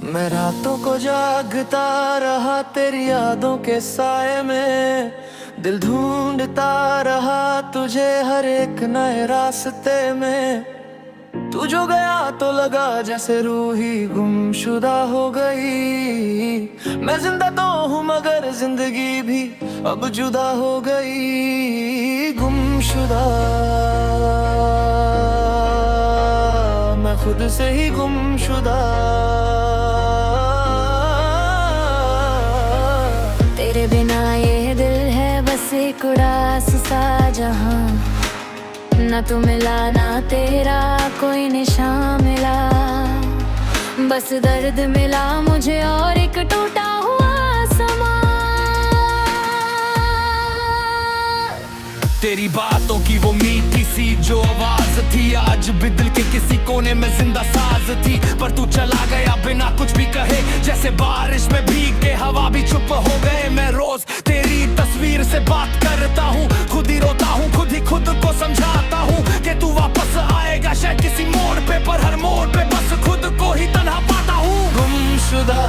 मैं रातों को जागता रहा तेरी यादों के साए में, दिल ढूंढता रहा तुझे हर एक नए रास्ते में। तू जो गया तो लगा जैसे रूह ही गुमशुदा हो गई। मैं जिंदा तो हूँ मगर जिंदगी भी अब जुदा हो गई। गुमशुदा मैं खुद से ही गुमशुदा। तेरे बिना ये दिल है बस एक उदास सा जहां, ना तू मिला ना तेरा कोई निशान मिला। बस दर्द मिला मुझे और एक टूटा हुआ समा। तेरी बातों की वो मीठी सी जो आवाज थी, आज भी दिल के किसी कोने में जिंदा साज थी। पर तू चला गया बिना कुछ भी कहे, जैसे बारिश में भीग के हवा भी चुप हो गए। मैं रोज तेरी तस्वीर से बात करता हूँ, खुद ही रोता हूँ, खुद ही खुद को समझाता हूँ कि तू वापस आएगा शायद किसी मोड़ पे। पर हर मोड़ पे बस खुद को ही तन्हा पाता हूँ। गुमशुदा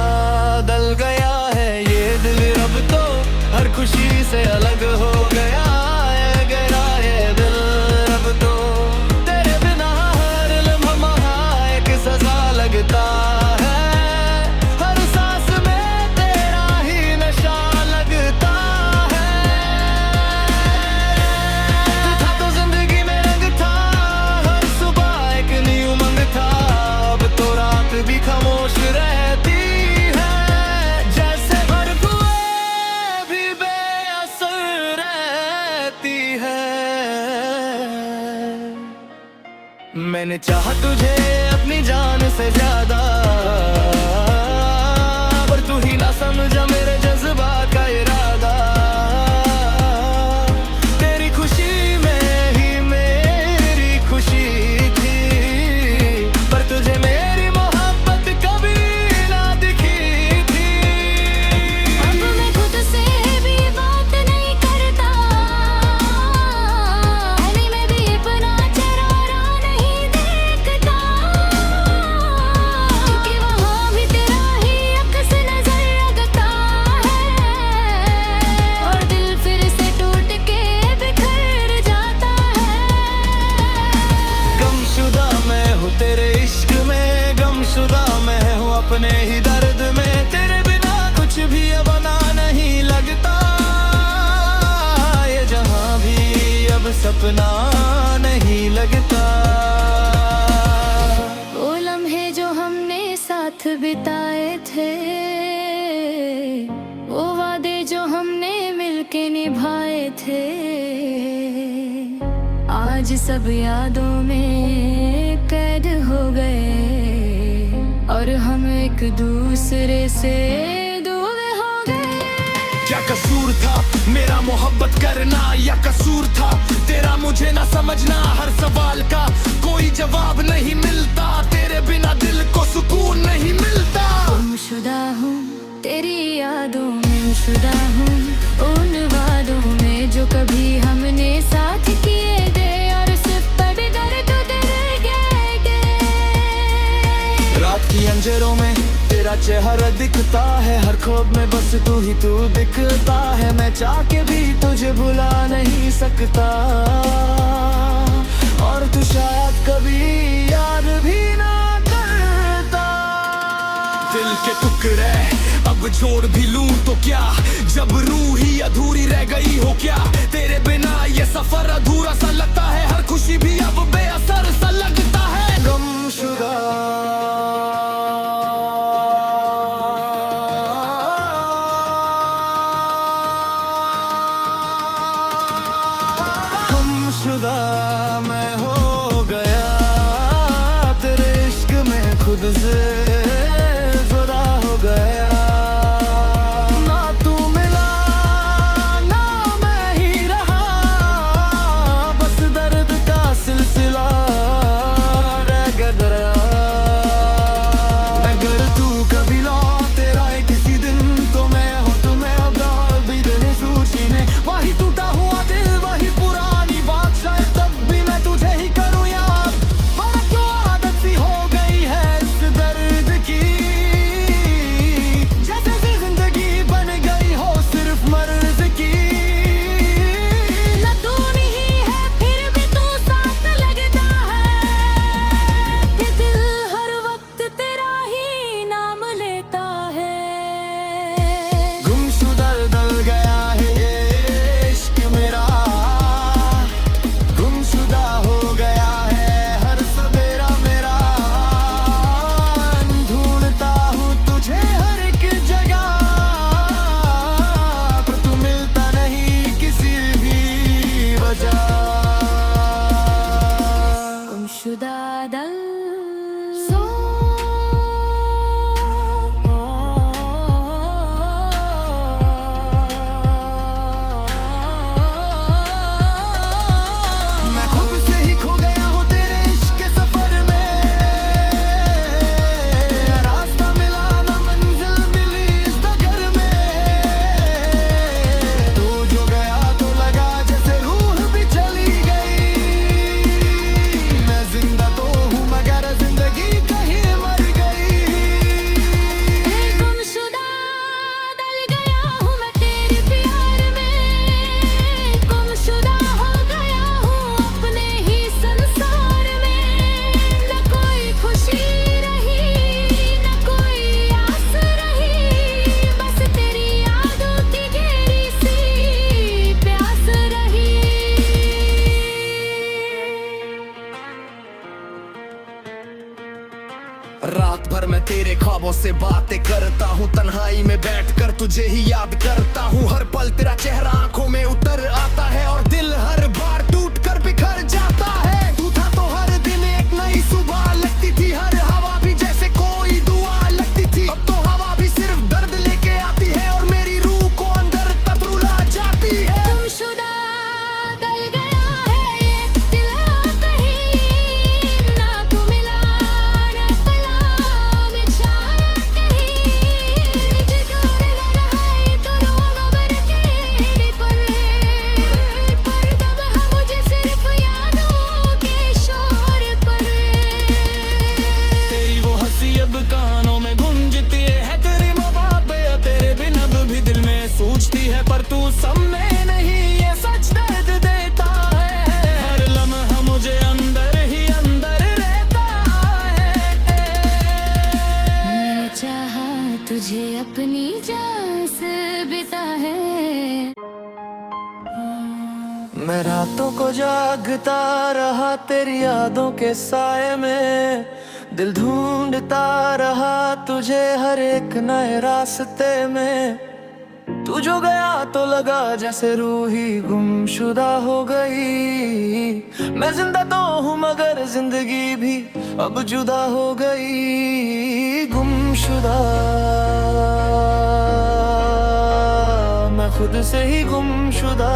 दल गया है ये दिल अब तो, हर खुशी से अलग हो गया है गया ये दिल अब तो। तेरे बिना हर लम्हा एक सजा लगता है, हर सांस में तेरा ही नशा लगता है। तू था तो जिंदगी में रंग था, हर सुबह एक नई उमंग था। अब तो रात भी खामोश रहती है, जैसे हर दुआ भी बेअसर रहती है। मैंने चाहा तुझे अपनी जान से ज्यादा, पर तू ही ना समझा मेरे जज्बात का इरादा। तेरी खुशी में ही मेरी खुशी थी, पर तुझे मेरी मोहब्बत कभी ना दिखी थी। अब मैं खुद से भी बात नहीं करता, ऐने में भी अपना चेहरा नहीं देखता। क्योंकि वहाँ भी तेरा ही अक्स नजर लगता है, और दिल फिर से टूट के बिखर जाता है। गमशुदा मैं हूँ तेरे इश्क में, गमशुदा मैं हूँ अपने ही दर्द में। तेरे बिना कुछ भी अब ना नहीं लगता, ये जहाँ भी अब सपना नहीं लगता। वो लम्हे जो हमने साथ बिताए थे, वो वादे जो हमने मिलके निभाए थे, आज सब यादों में कैद हो गए, और हम एक दूसरे से दूर हो गए। क्या कसूर था मेरा मोहब्बत करना, या कसूर था तेरा मुझे ना समझना। हर सवाल का कोई जवाब नहीं मिलता, तेरे बिना दिल को सुकून नहीं मिलता। गुमशुदा हूँ तेरी यादों में, शुदा हूँ उन वादों में जो कभी हमने साथ किए थे, और सिर्फ तब दर्द दिल गए। रात की अंधेरों में तेरा चेहरा दिखता है, हर ख्वाब में बस तू ही तू दिखता है। मैं चाह के भी तुझे भुला नहीं सकता, और तू शायद कभी याद भी ना करता। दिल के टुकड़े अब जोड़ भी लूं तो क्या, जब रूह ही अधूरी रह गई हो क्या। तेरे बिना ये सफर अधूरा सा लगता है, हर खुशी भी अब बेअसर सा लगता है। गुमशुदा गुमशुदा मैं हो गया तेरे इश्क में, खुद से जुदा हो गया। ना तू मिला ना मैं ही रहा, बस दर्द का सिलसिला रह गया। रात भर मैं तेरे ख्वाबों से बातें करता हूँ, तन्हाई में बैठकर तुझे ही याद करता हूँ। हर पल तेरा चेहरा आंखों में उतर आता है और दिल हर बार टूट कर बिखर जाता है। तू था तो हर दिन एक नई सुबह लगती थी, हर हवा भी जैसे कोई दुआ लगती थी। अब तो हवा भी सिर्फ दर्द लेके आती है और मेरी रूह को अंदर तक रुला जाती है। गुमशुदा गल गया है ये दिल कहीं, ना तू मिला ना पला में छाया कहीं। जिगर न रहा तो रोग भर के पर तब हम मुझे सिर्फ यादों के शोर पर। तेरी वो हंसी अब कानों में गूंजती है, तेरी मोहब्बत तेरे बिन अब भी दिल में सूझती है। पर तू सामने नहीं ये सच दर्द देता है, हर लम्हा मुझे अंदर ही अंदर रहता है। मैंने चाहा तुझे अपनी जान से बिता है। मैं रातों को जागता रहा तेरी यादों के साए में, दिल ढूंढता रहा तुझे हर एक नए रास्ते में। तू जो गया तो लगा जैसे रूह ही गुमशुदा हो गई। मैं जिंदा तो हूँ मगर जिंदगी भी अब जुदा हो गई। गुमशुदा मैं खुद से ही गुमशुदा।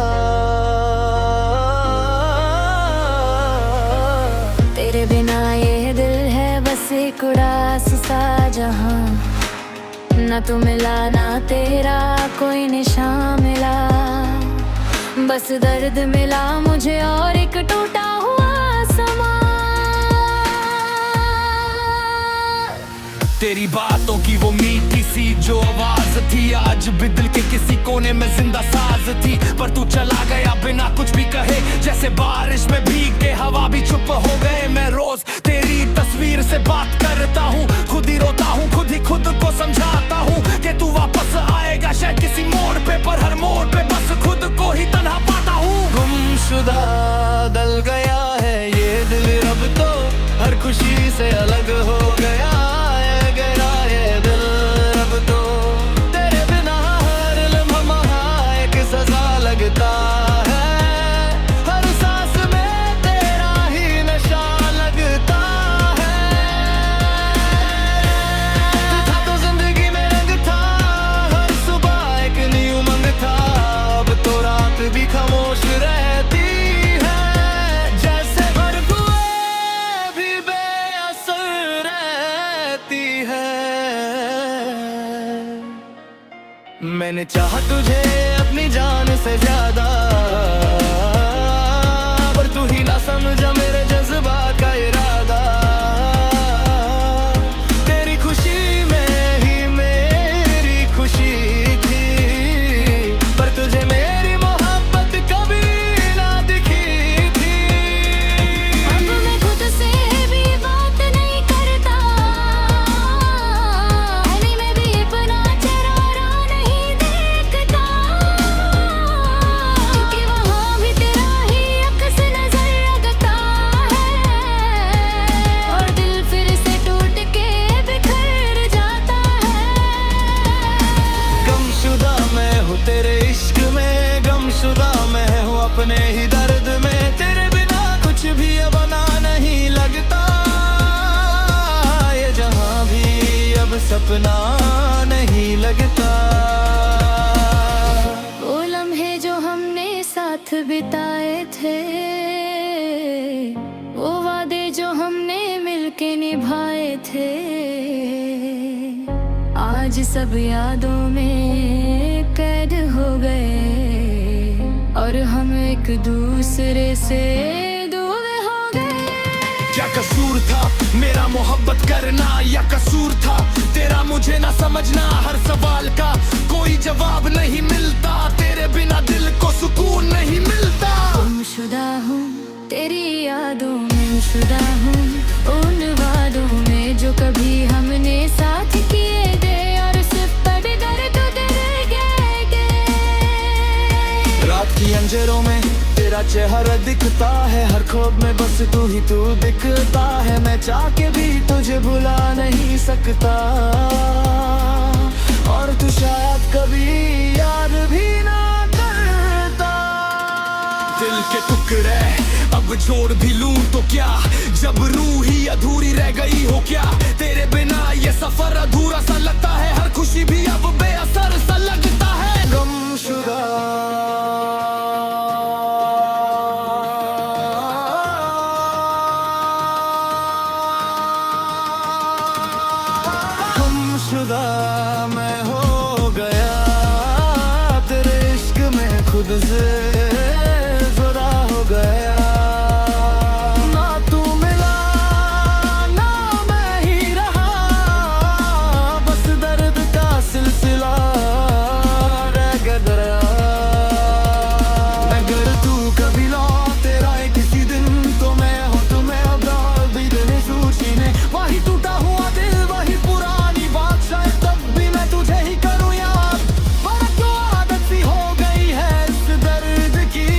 तेरे बिना ये दिल है बस एक उदास सा जहां, ना तू मिला ना तेरा कोई निशान मिला। बस दर्द मिला मुझे और एक टूटा हुआ समा। तेरी बातों की वो मीठी सी जो आवाज थी, आज भी दिल के किसी कोने में जिंदा साज थी। पर तू चला गया बिना कुछ भी कहे, जैसे बारिश में भीग के हवा भी चुप हो गए। मैं रोज तेरी तस्वीर से बात करता हूँ, खुद ही रोता हूँ, खुद ही खुद को समझाता हूँ कि तू वापस आएगा शायद किसी मोड़ पे। पर हर मोड़ पे बस खुद को ही तन्हा पाता हूँ। गुमशुदा गल गया है ये दिल अब तो, हर खुशी से अलग हो गया है गया ये दिल अब तो। तेरे बिना हर लम्हा एक सजा लगता है, हर सांस में तेरा ही नशा लगता है। तू था तो जिंदगी में रंग था, हर सुबह एक नई उमंग था। अब तो रात भी खामोश रहती है, जैसे हर दुआ भी बेअसर रहती है। मैंने चाहा तुझे अपनी जान से ज्यादा, पर तू ही ना समझा मेरे जज्बात का इरादा। तेरी खुशी में ही मेरी खुशी थी, पर तुझे मेरी मोहब्बत कभी ना दिखी थी। अब मैं खुद से भी बात नहीं करता, ऐनी में भी अपना चेहरा नहीं देखता। क्योंकि वहाँ भी तेरा ही अक्स नजर लगता है, और दिल फिर से टूट के बिखर जाता है। गमशुदा मैं हूँ तेरे इश्क में, गमशुदा मैं हूँ अपने ही दर्द में। तेरे बिना कुछ भी अब ना नहीं लगता, ये जहाँ भी अब सपना नहीं लगता। वो लम्हे जो हमने साथ बिताए थे, वो वादे जो हमने मिलके निभाए थे, आज सब यादों में कैद हो गए और हम एक दूसरे से दूर हो गए। क्या कसूर था मेरा मोहब्बत करना, या कसूर था तेरा मुझे ना समझना। हर सवाल का कोई जवाब नहीं मिलता, तेरे बिना दिल को सुकून नहीं मिलता। गुमशुदा हूँ तेरी यादों में, शुदा हूँ उन वादों में जो कभी हमने साथ किए थे, और सिर्फ तब दर्द रह गए। रात की अंजरों में तेरा चेहरा दिखता है हर ख्वाब में, बस तू ही तू दिखता है। मैं चाह के भी तुझे भुला नहीं सकता, और तू शायद कभी याद भी ना करता। दिल के टुकड़े अब जोड़ भी लूं तो क्या, जब रूह ही अधूरी रह गई हो क्या। तेरे बिना ये सफर अधूरा सा लगता है, हर खुशी भी अब बेअसर सा लगता है। गुमशुदा मैं हो गया तेरे इश्क में, खुद से जुदा हो गया। ना तू मिला ना मैं ही रहा, बस दर्द का सिलसिला रह गया। अगर तू कभी लौटे आए किसी दिन, तो मैं हूँ तुम्हें अब भी दिल सूची ने। वही टूटा हुआ दिल, वही पुरानी बात, शायद तब भी मैं तुझे ही करूँ याद। पर तो आदत सी हो गई है इस दर्द की,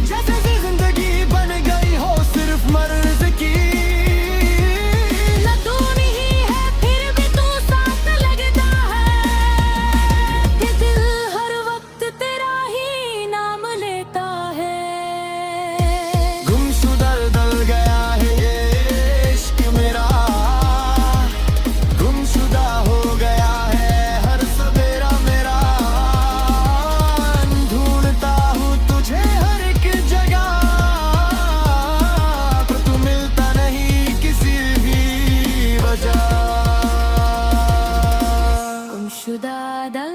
जैसे कि जिंदगी बन गई हो सिर्फ मर्ज की। ना तू नहीं है फिर भी तू साथ लगता है, कि दिल हर वक्त तेरा ही नाम लेता है। गुमशुदा दल गया है ये इश्क मेरा, गुमशुदा हो गया है हर सवेरा मेरा। ढूंढता हूँ तुझे हर एक जगह, पर तू मिलता नहीं किसी भी वजह। गुमशुदा दल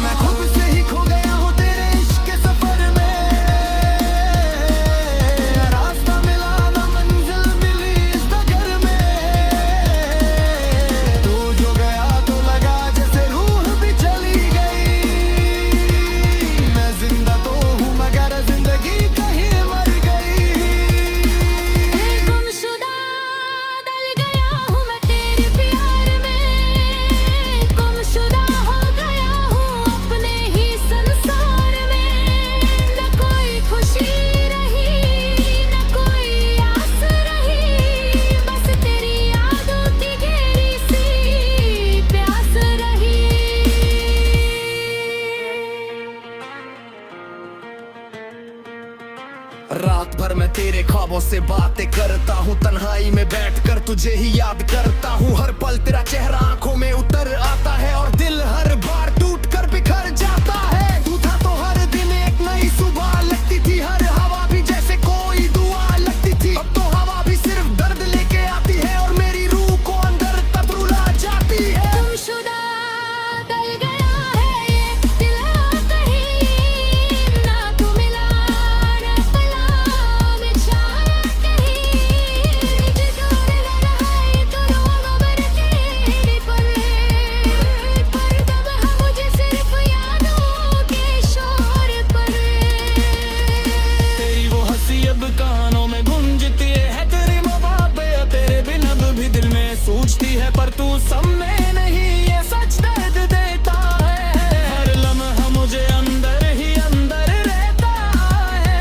मैं खुद से ही खो गया हूँ तेरे इश्क के सफर में, रास्ता मिला ना मंजिल मिली इस डगर में। तू जो गया तो लगा जैसे रूह भी चली गई। मैं जिंदा तो हूँ मगर जिंदगी कहीं मर गई। गुमशुदा दल गया हूँ मैं तेरे प्यार में, गुमशुदा हो गया हूँ अपने ही संसार में। न कोई खुशी रही न कोई आस रही, बस तेरी यादों की गहरी सी प्यास रही। रात भर मैं तेरे ख्वाबों से बातें करता हूँ, तन्हाई में बैठकर तुझे ही याद करता हूँ। हर पल तेरा चेहरा आंखों में उतर आता है, और दिल हर बार टूट कर बिखर जाता है। तू था तो हर दिन एक नई सुबह लगती थी, हर हवा भी जैसे कोई दुआ लगती थी। अब तो हवा भी सिर्फ दर्द लेके आती है, और मेरी रूह को अंदर तक रुला जाती है। गुमशुदा दल गया है ये दिल कहीं, ना तू मिला ना पला मैं चाह कहीं। जिगोरे न रहा ये तो रोना बन तेरे पर दब है मुझे सिर्फ यादों के शोर पर। तेरी वो हंसी अब कानों में गूंजती है, तेरी मोहब्बत तेरे बिन अब भी दिल में सूझती है। पर तू सब में नहीं ये सच दर्द देता है, हर लम्हा मुझे अंदर ही अंदर रहता है।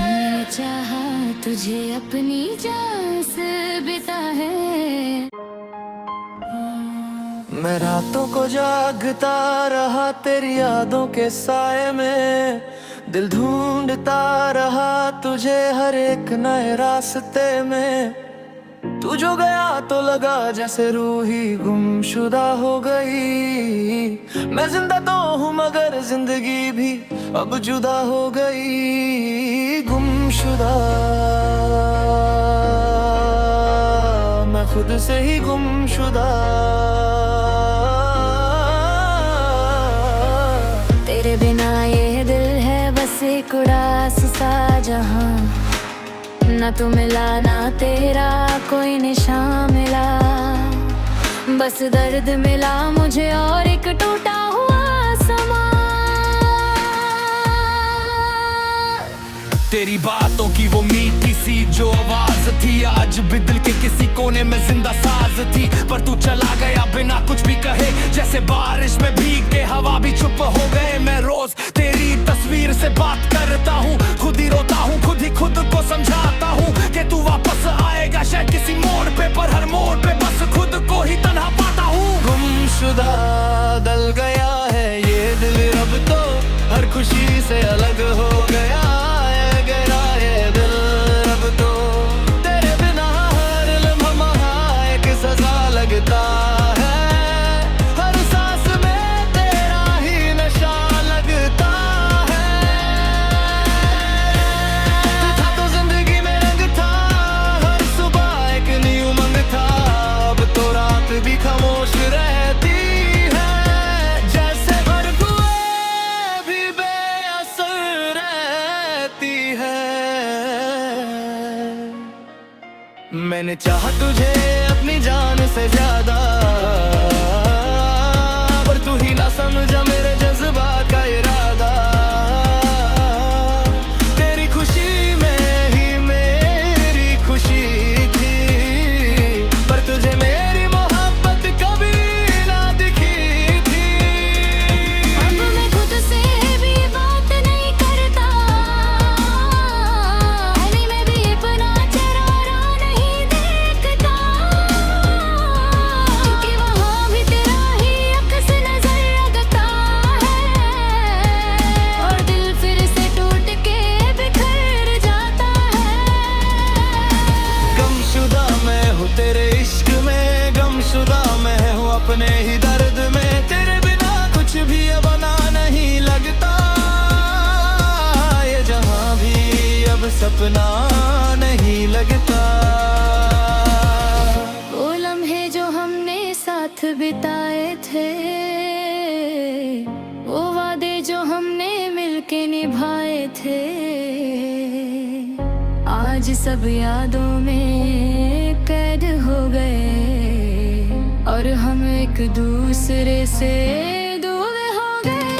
मैं चाहा तुझे अपनी जान से बिता है। मैं रातों को जागता रहा तेरी यादों के साए में, दिल ढूंढता रहा तुझे हर एक नए रास्ते में। तू जो गया तो लगा जैसे रूह ही गुमशुदा हो गई। मैं जिंदा तो हूँ मगर जिंदगी भी अब जुदा हो गई। गुमशुदा मैं खुद से ही गुमशुदा। तेरे बिना ये दिल है बस एक उड़ास सा जहां, न तू मिला ना तेरा कोई निशान मिला। बस दर्द मिला मुझे और एक टूटा हुआ समा। तेरी बातों की वो मीठी सी जो आवाज थी आज भी दिल के किसी कोने में जिंदा साज थी। पर तू चला गया बिना कुछ भी कहे, जैसे बारिश में भीग के हवा भी चुप हो गए। मैं रोज तेरी तस्वीर से बात करता हूँ, खुद ही रोता हूँ, खुद ही खुद को समझाता हूँ कि तू वापस आएगा शायद किसी मोड़ पे, पर हर मोड़ पे बस खुद को ही तन्हा पाता हूँ। गुमशुदा दल गया है ये दिल अब तो, हर खुशी से अलग हो गया है गया ये दिल अब तो। तेरे बिना हर लम्हा एक सजा लगता है, हर सांस में तेरा ही नशा लगता है। तू था तो जिंदगी में रंग था, हर सुबह एक नई उमंग था। अब तो रात भी खामोश रहती है, जैसे हर दुआ भी बेअसर रहती है। मैंने चाहा तुझे अपनी जान से ज्यादा, पर तू ही ना समझा मेरे जज्बात का इरादा। तेरी खुशी में ही मेरी खुशी थी, पर तुझे मेरी मोहब्बत कभी ना दिखी थी। अब मैं खुद से भी बात नहीं करता, गली में भी अपना चेहरा नहीं देखता, क्योंकि वहाँ भी तेरा ही अक्स नजर लगता है, और दिल फिर से टूट के बिखर जाता है। गमशुदा मैं हूँ तेरे इश्क में, गमशुदा मैं हूँ अपने ही दर्द में। तेरे बिना कुछ भी अब ना नहीं लगता, ये जहाँ भी अब सपना नहीं लगता। वो लम्हे जो हमने साथ बिताए थे, वो वादे जो हमने मिलके निभाए थे, आज सब यादों में कैद हो गए, और हम एक दूसरे से दूर हो गए।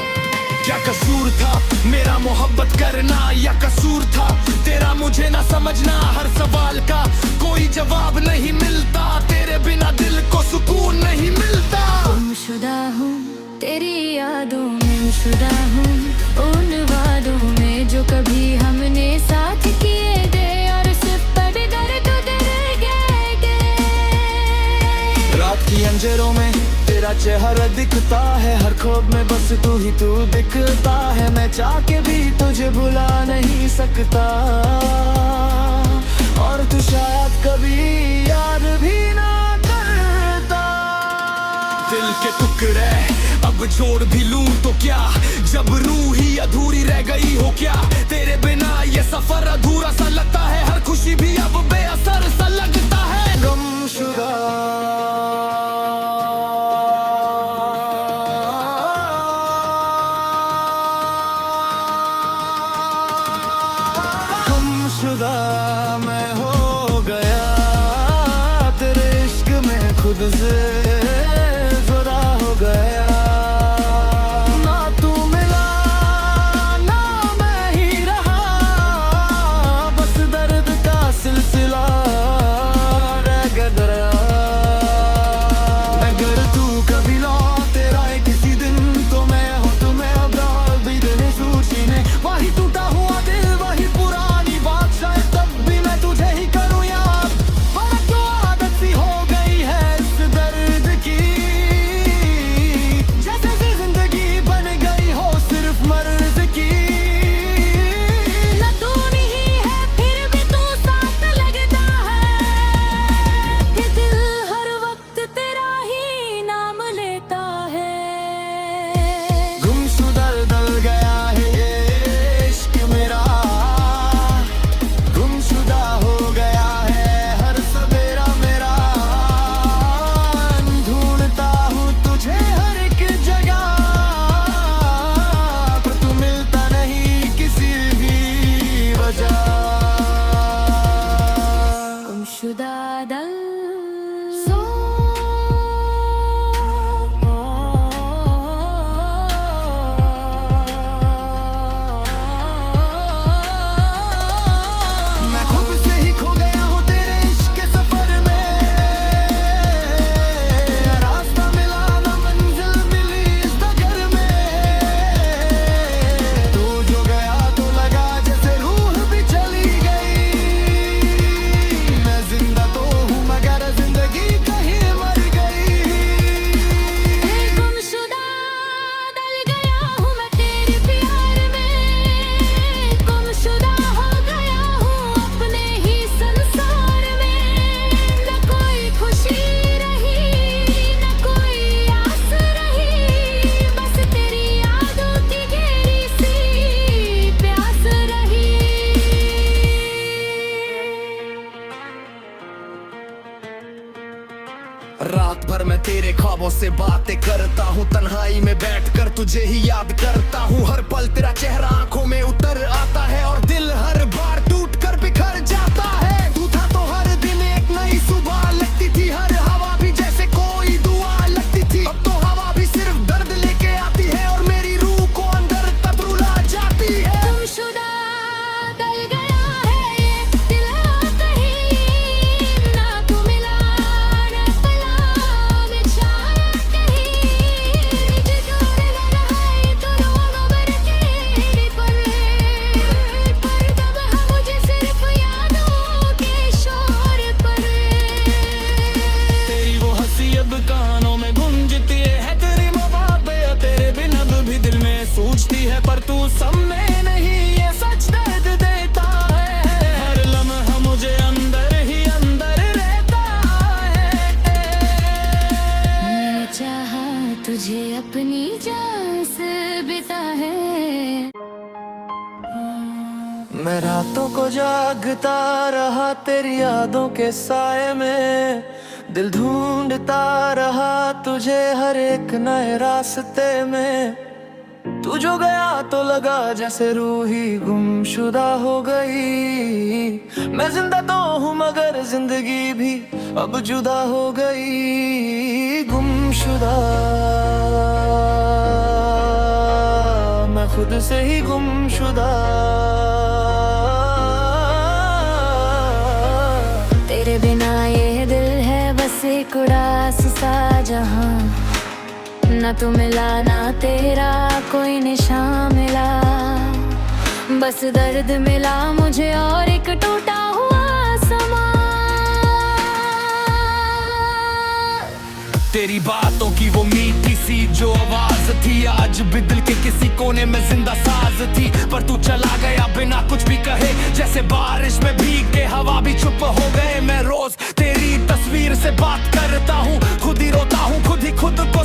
क्या कसूर था मेरा मोहब्बत करना, या कसूर था तेरा मुझे ना समझना। हर सवाल का कोई जवाब नहीं मिलता, तेरे बिना दिल को सुकून नहीं मिलता। गुमशुदा हूँ तेरी यादों में, शुदा हूँ उन वादों में जो कभी हमने साथ किए थे, और सिर्फ पर भी दर्द रह गए। रात की अंधेरों में तेरा चेहरा दिखता है, हर ख्वाब में बस तू ही तू दिखता है। मैं चाह के भी तुझे भुला नहीं सकता, और तू शायद कभी याद भी ना करता। दिल के टुकड़े अब जोड़ भी लूं तो क्या, जब रूह ही अधूरी रह गई हो क्या। तेरे बिना ये सफर अधूरा सा लगता है, हर खुशी भी अब बेअसर सा लगता है। गमशुदा गुमशुदा मैं हो गया तेरे इश्क में, खुद से जुदा हो गया। ना तू मिला ना मैं ही रहा, बस दर्द का सिलसिला रह गया। अगर तू कभी लौटे आए किसी दिन, तो मैं हूँ तुम्हें अब भी दिल सूचीने। वही टूटा हुआ दिल वही पुरानी बात, शायद तब भी मैं तुझे ही करूँ याद, पर तो आदत सी हो गई है इस दर्द तुझसे बातें करता हूँ, तन्हाई में बैठकर तुझे ही याद करता हूँ। हर पल तेरा चेहरा आंखों में उतर आता है और दिल हर बार टूट कर बिखर जाता है। तू था तो हर दिन एक नई सुबह लगती थी, हर हवा भी जैसे कोई दुआ लगती थी। अब तो हवा भी सिर्फ दर्द लेके आती है और मेरी रूह को अंदर तक रुला जाती है। गुमशुदा गल गया है ये दिल कहीं, ना तू मिला ना पला में छाया कहीं। ठिकाने न रहा ये तो रोना भर के पर दब है मुझे सिर्फ यादों के शोर पर। तेरी वो हंसी अब कानों में गूंजती है, तेरी मोहब्बत तेरे बिन अब भी दिल में सूझती है। पर तू सब में नहीं ये सच दर्द देता है, हर लम्हा मुझे अंदर ही अंदर रहता है। मैंने चाहा तुझे अपनी जान से बिता है। मैं रातों को जागता रहा तेरी यादों के साए में, दिल ढूंढता रहा तुझे हर एक नए रास्ते में। तू जो गया तो लगा जैसे रूह ही गुमशुदा हो गई। मैं जिंदा तो हूँ मगर जिंदगी भी अब जुदा हो गई। गुमशुदा मैं खुद से ही गुमशुदा। तेरे बिना ये दिल है बस एक उदास सा जहां, ना तू मिला ना तेरा कोई निशान मिला। बस दर्द मिला मुझे और एक टूटा हुआ समा। तेरी बातों की वो मीठी सी जो आवाज थी, आज भी दिल के किसी कोने में जिंदा साज थी। पर तू चला गया बिना कुछ भी कहे, जैसे बारिश में भीग के हवा भी चुप हो गए। मैं रोज तेरी तस्वीर से बात करता हूँ, खुद ही रोता हूँ, खुद ही खुद को